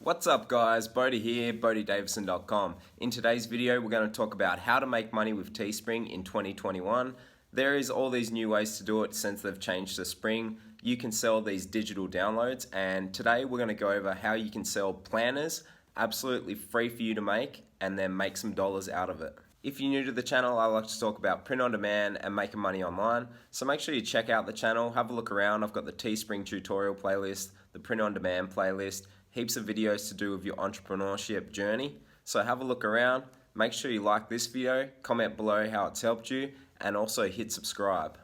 What's up guys, Bodie here, BodieDavison.com. In today's video we're going to talk about how to make money with Teespring in 2021. There is all these new ways to do it since they've changed to spring. You can sell these digital downloads, and today we're going to go over how you can sell planners absolutely free for you to make and then make some dollars out of it. If you're new to the channel, I like to talk about print on demand and making money online. So make sure you check out the channel, have a look around. I've got the Teespring tutorial playlist, the print on demand playlist, heaps of videos to do with your entrepreneurship journey. So have a look around, make sure you like this video, comment below how it's helped you, and also hit subscribe.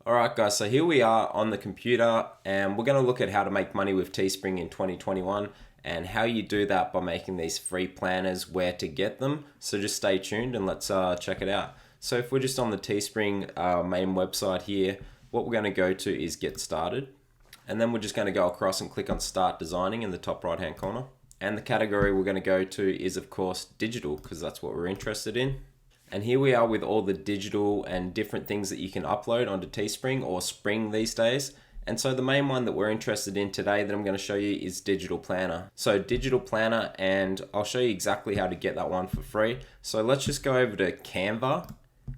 Alright guys, so here we are on the computer and we're going to look at how to make money with Teespring in 2021 and how you do that by making these free planners, where to get them. So just stay tuned and let's check it out. So if we're just on the Teespring main website here, what we're going to go to is get started. And then we're just going to go across and click on Start Designing in the top right hand corner. And the category we're going to go to is of course digital, because that's what we're interested in. And here we are with all the digital and different things that you can upload onto Teespring, or Spring these days. And so the main one that we're interested in today that I'm going to show you is Digital Planner. So Digital Planner, and I'll show you exactly how to get that one for free. So let's just go over to Canva,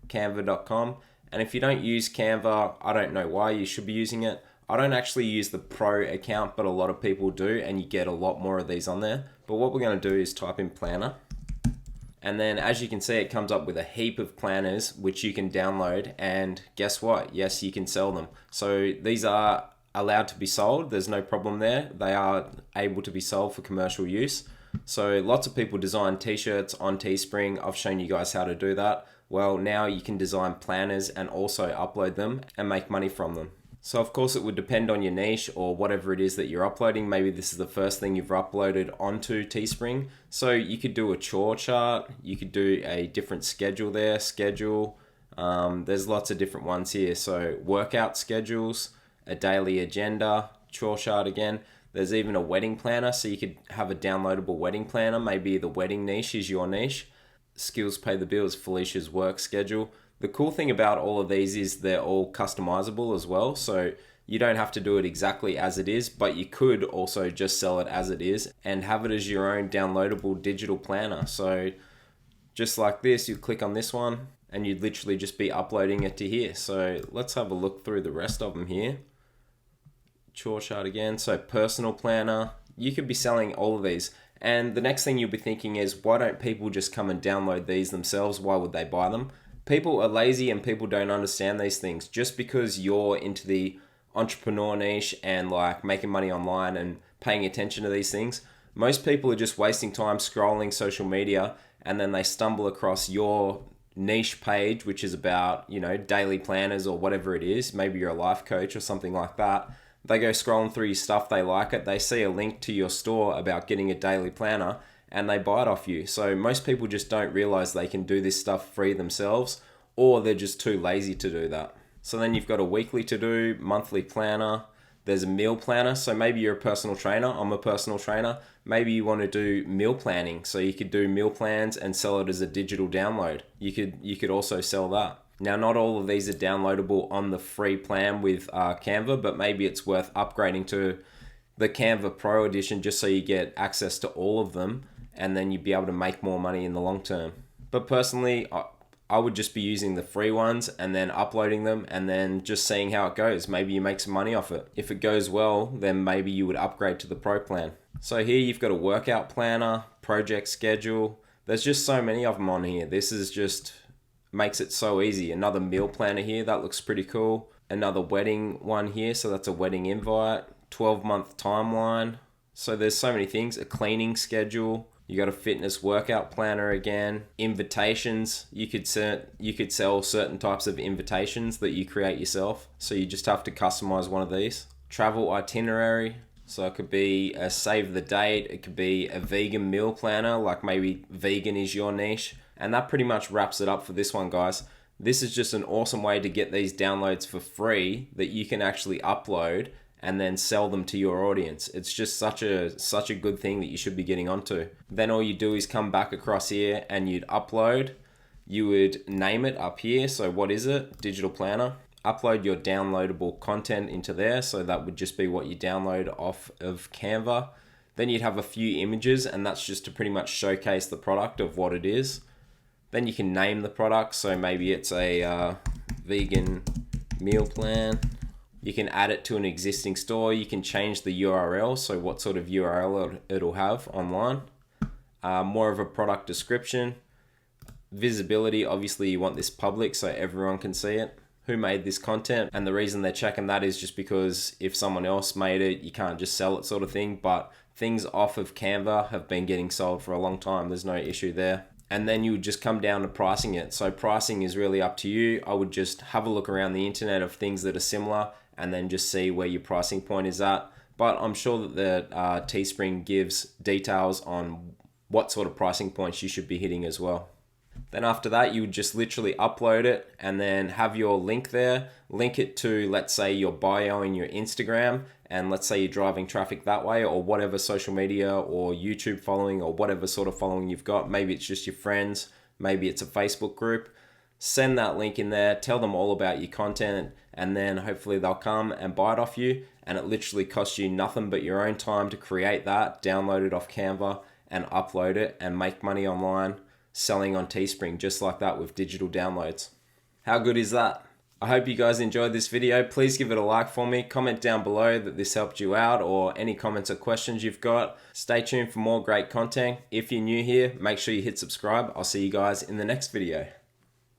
canva.com. And if you don't use Canva, I don't know why, you should be using it. I don't actually use the pro account, but a lot of people do, and you get a lot more of these on there. But what we're going to do is type in planner. And then as you can see, it comes up with a heap of planners which you can download, and guess what? Yes, you can sell them. So these are allowed to be sold. There's no problem there. They are able to be sold for commercial use. So lots of people design t-shirts on Teespring. I've shown you guys how to do that. Well, now you can design planners and also upload them and make money from them. So of course it would depend on your niche or whatever it is that you're uploading. Maybe this is the first thing you've uploaded onto Teespring. So you could do a chore chart, you could do a different schedule there, there's lots of different ones here. So workout schedules, a daily agenda, chore chart again. There's even a wedding planner, so you could have a downloadable wedding planner. Maybe the wedding niche is your niche. Skills Pay the Bills, Felicia's work schedule. The cool thing about all of these is they're all customizable as well. So you don't have to do it exactly as it is, but you could also just sell it as it is and have it as your own downloadable digital planner. So just like this, you click on this one and you'd literally just be uploading it to here. So let's have a look through the rest of them here. Chore chart again. So personal planner, you could be selling all of these. And the next thing you'll be thinking is, why don't people just come and download these themselves? Why would they buy them? People are lazy and people don't understand these things. Just because you're into the entrepreneur niche and like making money online and paying attention to these things, most people are just wasting time scrolling social media, and then they stumble across your niche page, which is about, daily planners or whatever it is. Maybe you're a life coach or something like that. They go scrolling through your stuff, they like it, they see a link to your store about getting a daily planner, and they buy it off you. So most people just don't realize they can do this stuff free themselves, or they're just too lazy to do that. So then you've got a weekly to do, monthly planner, there's a meal planner. So maybe you're a personal trainer, I'm a personal trainer. Maybe you want to do meal planning. So you could do meal plans and sell it as a digital download. You could also sell that. Now, not all of these are downloadable on the free plan with Canva, but maybe it's worth upgrading to the Canva Pro Edition just so you get access to all of them, and then you'd be able to make more money in the long term. But personally, I would just be using the free ones and then uploading them and then just seeing how it goes. Maybe you make some money off it. If it goes well, then maybe you would upgrade to the Pro plan. So here you've got a workout planner, project schedule. There's just so many of them on here. This is just makes it so easy. Another meal planner here, that looks pretty cool. Another wedding one here, so that's a wedding invite. 12-month timeline. So there's so many things. A cleaning schedule. You got a fitness workout planner again. Invitations. You could sell certain types of invitations that you create yourself. So you just have to customize one of these. Travel itinerary. So it could be a save the date. It could be a vegan meal planner, like maybe vegan is your niche. And that pretty much wraps it up for this one, guys. This is just an awesome way to get these downloads for free that you can actually upload and then sell them to your audience. It's just such a good thing that you should be getting onto. Then all you do is come back across here and you'd upload. You would name it up here. So what is it? Digital planner. Upload your downloadable content into there. So that would just be what you download off of Canva. Then you'd have a few images, and that's just to pretty much showcase the product of what it is. Then you can name the product, so maybe it's a vegan meal plan. You can add it to an existing store. You can change the URL, so what sort of URL it'll have online. More of a product description. Visibility, obviously you want this public so everyone can see it. Who made this content, and the reason they're checking that is just because if someone else made it, you can't just sell it sort of thing, but things off of Canva have been getting sold for a long time. There's no issue there. And then you would just come down to pricing it. So pricing is really up to you. I would just have a look around the internet of things that are similar and then just see where your pricing point is at. But I'm sure that the Teespring gives details on what sort of pricing points you should be hitting as well. Then after that, you would just literally upload it and then have your link there. Link it to, let's say, your bio in your Instagram, and let's say you're driving traffic that way, or whatever social media or YouTube following or whatever sort of following you've got. Maybe it's just your friends, maybe it's a Facebook group. Send that link in there, tell them all about your content, and then hopefully they'll come and buy it off you. And it literally costs you nothing but your own time to create that, download it off Canva and upload it and make money online, selling on Teespring just like that with digital downloads. How good is that? I hope you guys enjoyed this video. Please give it a like for me. Comment down below that this helped you out, or any comments or questions you've got. Stay tuned for more great content. If you're new here, make sure you hit subscribe. I'll see you guys in the next video.